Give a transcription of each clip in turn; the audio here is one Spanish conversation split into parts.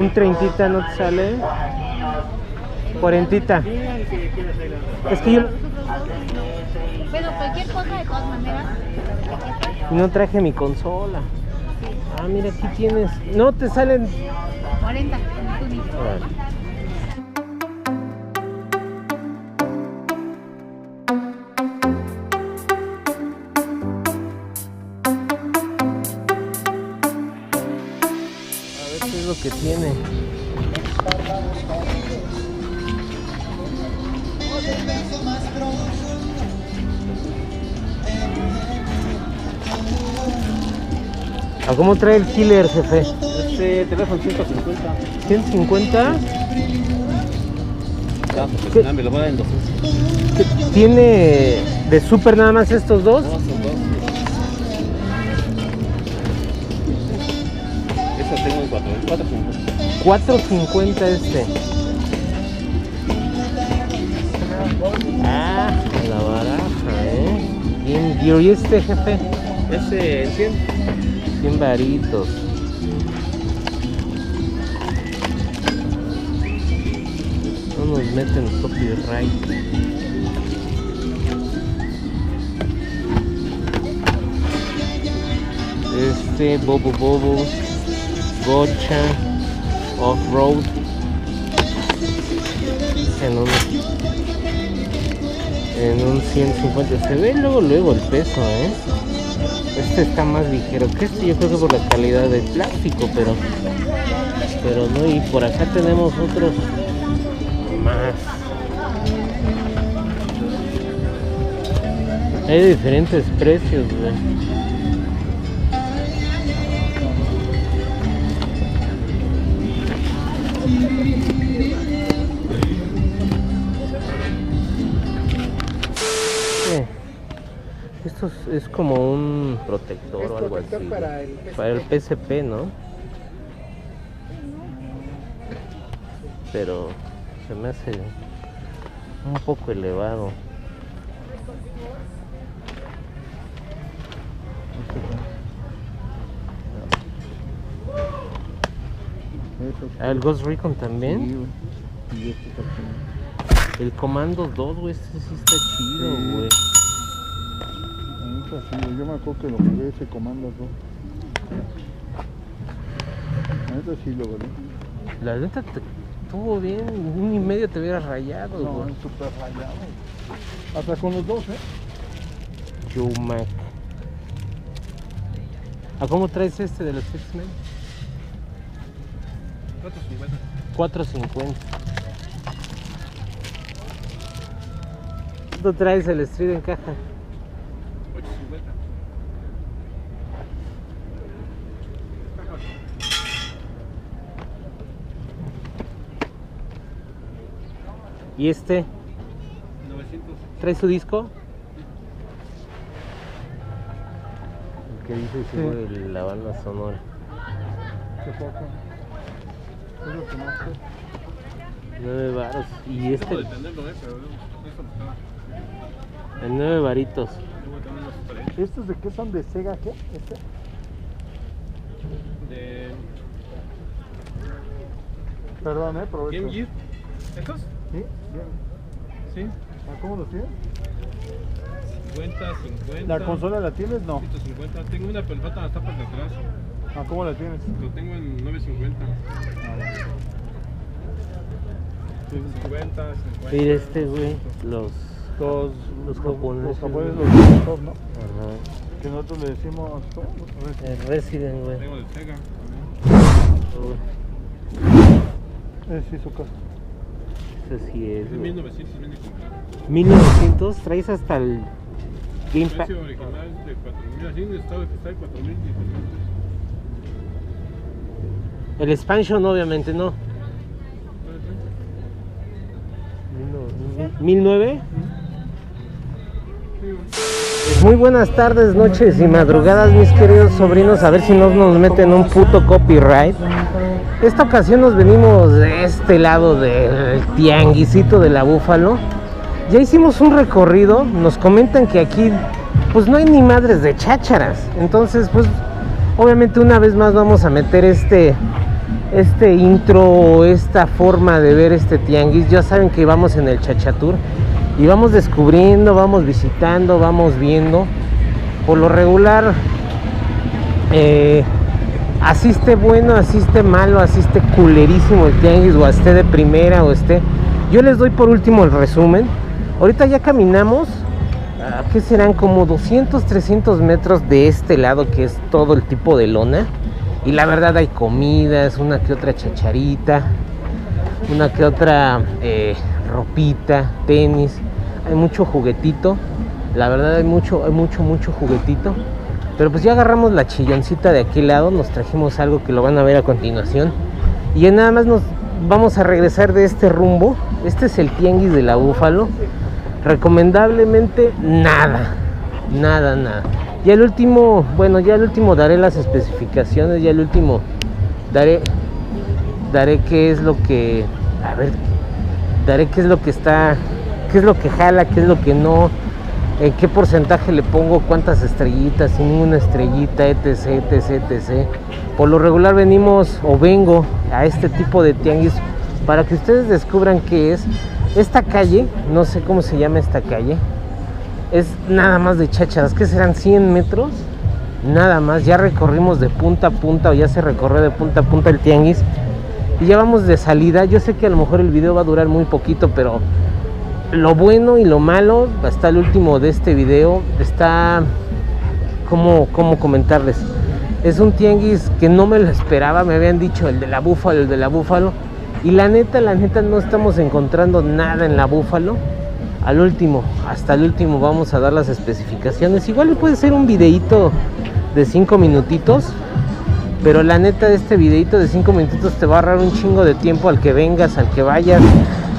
Un 30 no te sale. 40. Es que yo Pero cualquier cosa de todas maneras. no traje mi consola. Ah, mira, aquí tienes. No te salen. 40, como tú dices. A ver qué es lo que tiene. ¿A cómo trae el Killer, jefe? Este teléfono 150. ¿150? Ya, pues me lo voy a dar en 200. ¿Tiene de super nada más estos dos? No, son dos. Eso tengo en 450. 450 este. Ah, la baraja, Bien, ¿y este, jefe? Ese en 100. 100 varitos. No nos meten copyright. Bobo Bobo, Gocha, Off-Road. En un 150. Se ve luego el peso, Este está más ligero que este, yo creo que por la calidad del plástico, pero no. Y por acá tenemos otros más. Hay de diferentes precios, güey. Esto es como un protector o algo así. Para el PSP, ¿no? Pero se me hace un poco elevado. ¿El Ghost Recon también? El Comando 2, güey, este sí está chido, güey. Sí, yo me acuerdo que lo jugué ese Comando 2. La neta sí lo gané. La neta estuvo bien, 1.5 te hubiera rayado, No, güey. es súper rayado. Hasta con los dos, Yumac. ¿A cómo traes este de los X-Men? 450. ¿Cuánto traes el Street en caja? 850. ¿Y este? 900. ¿Trae su disco? El que dice seguro la banda sonora. Qué poco. Es lo que más fue. 9 varos. ¿Y este? Debo de tenerlo, pero eso no está. En 9 varitos. Debo de tenerlo para él. ¿Estos de qué son? ¿De Sega qué? De Perdón, aprovecho. Game Gear. ¿Estos? ¿Sí? Bien. Sí. ¿Ah, cómo los tienes? 50. ¿La consola la tienes? No. 150. Tengo una, pero faltan las tapas de atrás. ¿Ah, cómo la tienes? Lo tengo en 950. 50. Mira este, güey. Los Los japoneses. Los japoneses, los top, ¿no? Ajá. Que nosotros le decimos, ¿cómo? El Resident, güey. Tengo de Sega. Sí, su casa. Ese sí es, Es güey. 1900 viene comprado. 1900, traes hasta el El Gamepad. precio original es de 4000. Así en estado que está de 4000. El expansion obviamente no. 1009. Muy buenas tardes, noches y madrugadas, mis queridos sobrinos. A ver si no nos meten un puto copyright. Esta ocasión nos venimos de este lado del tianguisito de la Búfalo. Ya hicimos un recorrido. Nos comentan que aquí pues no hay ni madres de chácharas. Entonces pues obviamente una vez más vamos a meter este este intro, esta forma de ver este tianguis. Ya saben que vamos en el Chachatur y vamos descubriendo, vamos visitando, vamos viendo. Por lo regular, así esté bueno, así esté malo, así esté culerísimo el tianguis, o esté de primera, o esté... Yo les doy por último el resumen. Ahorita ya caminamos, ¿qué serán? Como 200, 300 metros de este lado, que es todo el tipo de lona. Y la verdad hay comidas, una que otra chacharita, una que otra ropita, tenis. Hay mucho juguetito. La verdad hay mucho juguetito. Pero pues ya agarramos la chilloncita de aquel lado. Nos trajimos algo que lo van a ver a continuación. Y ya nada más nos vamos a regresar de este rumbo. Este es el tianguis de la Búfalo. Recomendablemente nada. Ya el último, daré las especificaciones. Ya el último daré qué es lo que... A ver, daré qué es lo que está... qué es lo que jala, qué es lo que no... en qué porcentaje le pongo, cuántas estrellitas, sin ninguna estrellita, etc. Por lo regular vengo a este tipo de tianguis para que ustedes descubran qué es. Esta calle, no sé cómo se llama esta calle, es nada más de chácharas. ¿Qué serán? 100 metros, nada más. Ya recorrimos de punta a punta, o ya se recorrió de punta a punta el tianguis, y ya vamos de salida. Yo sé que a lo mejor el video va a durar muy poquito, pero lo bueno y lo malo hasta el último de este video está... ¿Cómo comentarles? Es un tianguis que no me lo esperaba. Me habían dicho el de la Búfalo, y la neta no estamos encontrando nada en la Búfalo. Hasta el último vamos a dar las especificaciones. Igual puede ser un videito de 5 minutitos, pero la neta este videito de 5 minutitos te va a ahorrar un chingo de tiempo, al que vengas, al que vayas,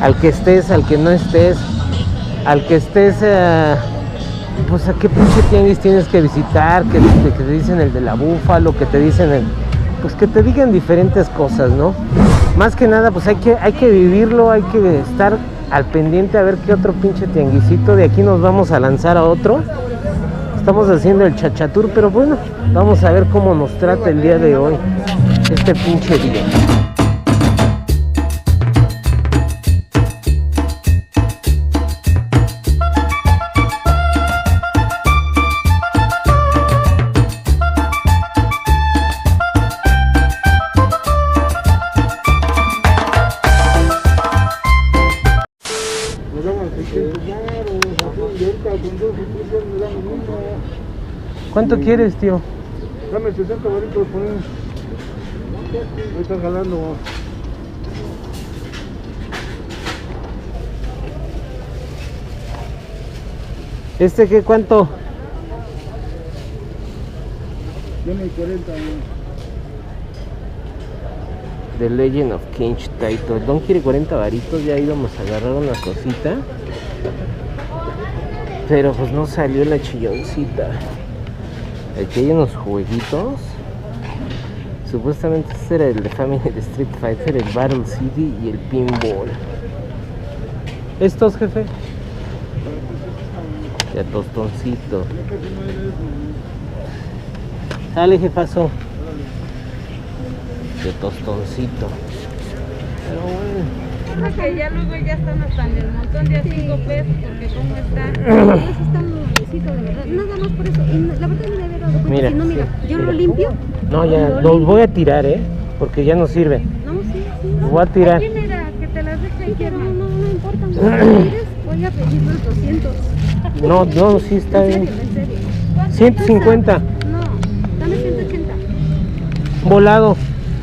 al que estés, al que no estés, al que estés, pues a qué pinche tianguis tienes que visitar, que te dicen el de la Búfalo, que te dicen pues que te digan diferentes cosas, ¿no? Más que nada, pues hay que vivirlo, hay que estar al pendiente a ver qué otro pinche tianguisito. De aquí nos vamos a lanzar a otro. Estamos haciendo el Chachatur, pero bueno, vamos a ver cómo nos trata el día de hoy, este pinche día. ¿Cuánto quieres, tío? Dame 60 varitos por ahí. Ahí están jalando. ¿Este qué cuánto? Tiene 40. The Legend of King Taito. Don quiere 40 varitos. Ya íbamos a agarrar una cosita, pero pues no salió la chilloncita. Aquí hay unos jueguitos. Supuestamente este era el de Family de Street Fighter, el Battle City y el Pinball. ¿Estos, jefe? Ya tostoncito. Dale, jefazo. De tostoncito. Pero bueno. Que ya luego ya están hasta en el montón de a 5 pesos, porque cómo están. Eso está muy nuevecito, de verdad. Nada más por eso. Y la verdad me había dado cuenta. Mira. Si no, mira, yo lo limpio. No, ya los voy a tirar, porque ya no sirven. No, sí. Los voy a tirar. Aquí mira, que te las deje ahí, Pero Germán. no importa. Si quieres, voy a pedir los 200. No, sí está En bien. serio, en serio. 150. No, dame 180. Volado.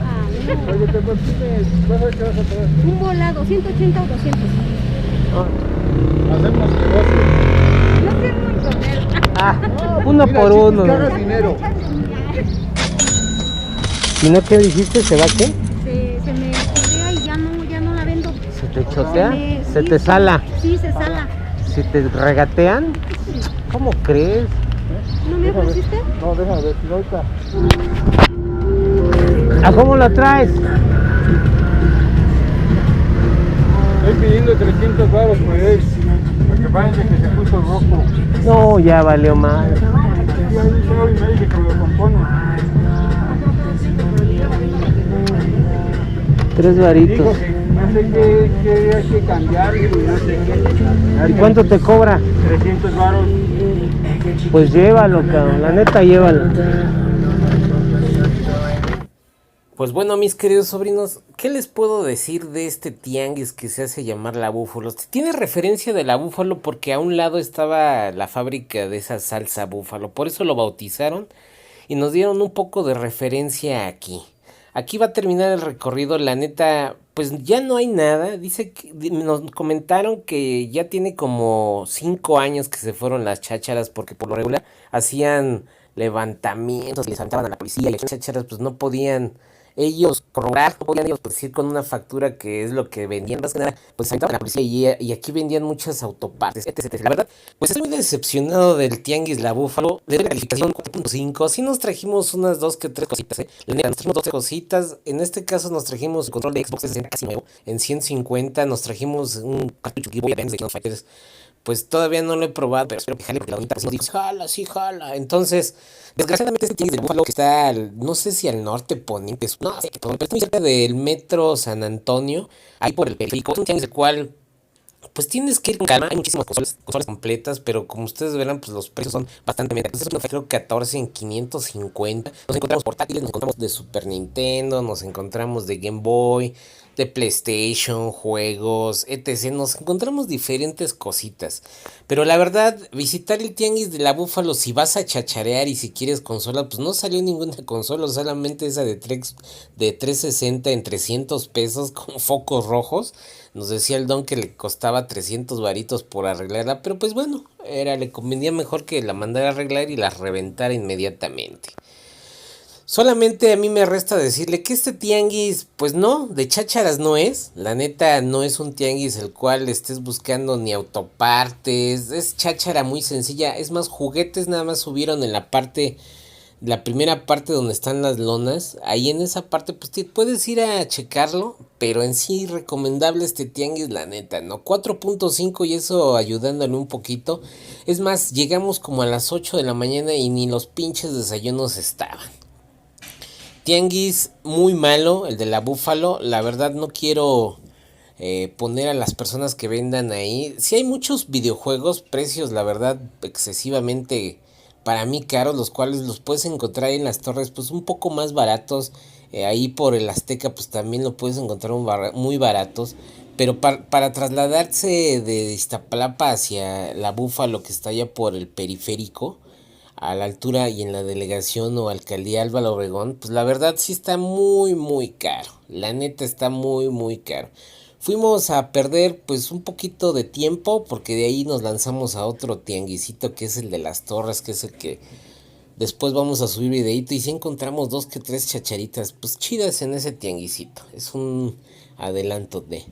Ah, Oye, te vas a ver qué vas a traer. no. Un volado, 180 o 200. Hacemos negocio. No sé muy comer. Uno Mira, por chicos, uno. que hagas dinero. ¿Y no qué dijiste? ¿Se va qué? Se me chotea y ya no la vendo. ¿Se te chotea? ¿Se Sí, te sala? Sí, se sala. ¿Si te regatean? ¿Cómo crees? ¿No me ofreciste? No, déjame ver, si ahorita. ¿A cómo la traes? Estoy pidiendo 300 baros por él. Porque parece que se puso rojo. No, ya valió mal. Y ahí me dice que me lo compone. 3 varitos. Dijo que no sé qué hay que cambiar y no sé qué. ¿Y cuánto te cobra? 300 varos. Pues llévalo, cabrón, la neta llévalo. Pues bueno, mis queridos sobrinos, ¿qué les puedo decir de este tianguis que se hace llamar La Búfalo? Tiene referencia de La Búfalo porque a un lado estaba la fábrica de esa salsa búfalo, por eso lo bautizaron y nos dieron un poco de referencia aquí. Aquí va a terminar el recorrido, la neta, pues ya no hay nada. Dice que nos comentaron que ya tiene como 5 años que se fueron las chácharas porque por lo regular hacían levantamientos y les aventaban a la policía y las chácharas pues no podían ellos corroborar, no podían ellos decir con una factura que es lo que vendían, más que nada, pues se aventaban a la policía y aquí vendían muchas autopartes, etc. La verdad, pues estoy muy decepcionado del tianguis La Búfalo, de la calificación 4.5, sí nos trajimos unas 2 que 3 cositas, la neta, nos trajimos 2 cositas, en este caso nos trajimos el control de Xbox 60 casi nuevo, en 150, nos trajimos un cartucho Game Boy Advance de King of Fighters, pues todavía no lo he probado, pero espero que jale porque la bonita pues nos dijo, jala, sí, jala. Entonces, desgraciadamente este tianguis de Búfalo que está, no sé si al norte poniente, no sé, pero está muy cerca del metro San Antonio, ahí por el periférico, es un tianguis del cual, pues tienes que ir con calma, hay muchísimas consolas completas, pero como ustedes verán, pues los precios son bastante menos. Entonces, creo 14 en 550, nos encontramos portátiles, nos encontramos de Super Nintendo, nos encontramos de Game Boy, de PlayStation, juegos, etc. Nos encontramos diferentes cositas. Pero la verdad, visitar el tianguis de La Búfalo, si vas a chacharear y si quieres consola, pues no salió ninguna consola, solamente esa de 360 en 300 pesos con focos rojos. Nos decía el don que le costaba 300 varitos por arreglarla, pero pues bueno, le convenía mejor que la mandara a arreglar y la reventara inmediatamente. Solamente a mí me resta decirle que este tianguis, pues no, de chácharas no es. La neta no es un tianguis el cual estés buscando ni autopartes. Es cháchara muy sencilla. Es más, juguetes nada más subieron en la primera parte donde están las lonas. Ahí en esa parte pues puedes ir a checarlo. Pero en sí recomendable este tianguis, la neta, ¿no? 4.5 y eso ayudándole un poquito. Es más, llegamos como a las 8 de la mañana y ni los pinches desayunos estaban. Tianguis muy malo, el de La Búfalo. La verdad no quiero poner a las personas que vendan ahí. Si hay muchos videojuegos, precios la verdad excesivamente para mí caros, los cuales los puedes encontrar en las torres pues un poco más baratos. Ahí por el Azteca pues también lo puedes encontrar muy baratos. Pero para trasladarse de Iztapalapa hacia La Búfalo que está allá por el periférico, a la altura y en la delegación o alcaldía Álvaro Obregón, pues la verdad sí está muy muy caro, la neta está muy muy caro. Fuimos a perder pues un poquito de tiempo porque de ahí nos lanzamos a otro tianguisito que es el de las torres, que es el que después vamos a subir videito y sí encontramos 2 que 3 chacharitas pues chidas en ese tianguisito, es un adelanto de...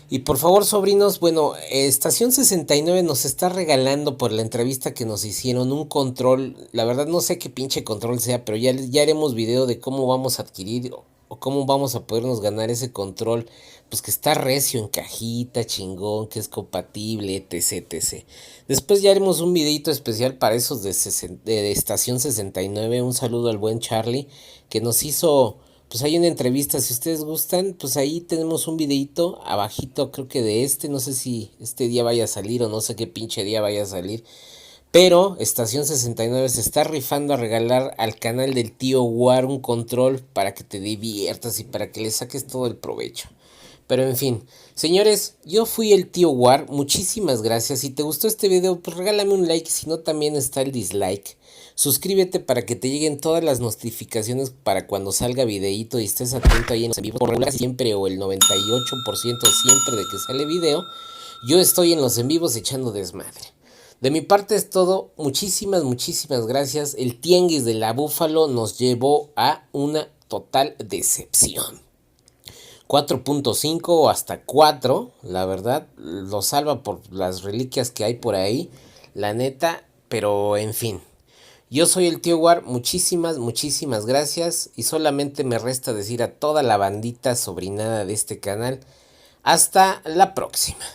Y por favor, sobrinos, bueno, Estación 69 nos está regalando por la entrevista que nos hicieron un control. La verdad no sé qué pinche control sea, pero ya haremos video de cómo vamos a adquirir o cómo vamos a podernos ganar ese control. Pues que está recio en cajita, chingón, que es compatible, etc. Después ya haremos un videito especial para esos de Estación 69. Un saludo al buen Charlie que nos hizo... Pues hay una entrevista, si ustedes gustan, pues ahí tenemos un videito abajito, creo que de no sé si este día vaya a salir o no sé qué pinche día vaya a salir. Pero Estación 69 se está rifando a regalar al canal del tío War un control para que te diviertas y para que le saques todo el provecho. Pero en fin, señores, yo fui el tío War, muchísimas gracias. Si te gustó este video, pues regálame un like, si no también está el dislike. Suscríbete para que te lleguen todas las notificaciones para cuando salga videíto y estés atento ahí en los en vivos. Por regular siempre o el 98% siempre de que sale video, yo estoy en los en vivos echando desmadre. De mi parte es todo, muchísimas gracias. El tianguis de La Búfalo nos llevó a una total decepción. 4.5 o hasta 4, la verdad, lo salva por las reliquias que hay por ahí, la neta, pero en fin. Yo soy el tío War, muchísimas gracias y solamente me resta decir a toda la bandita sobrinada de este canal, hasta la próxima.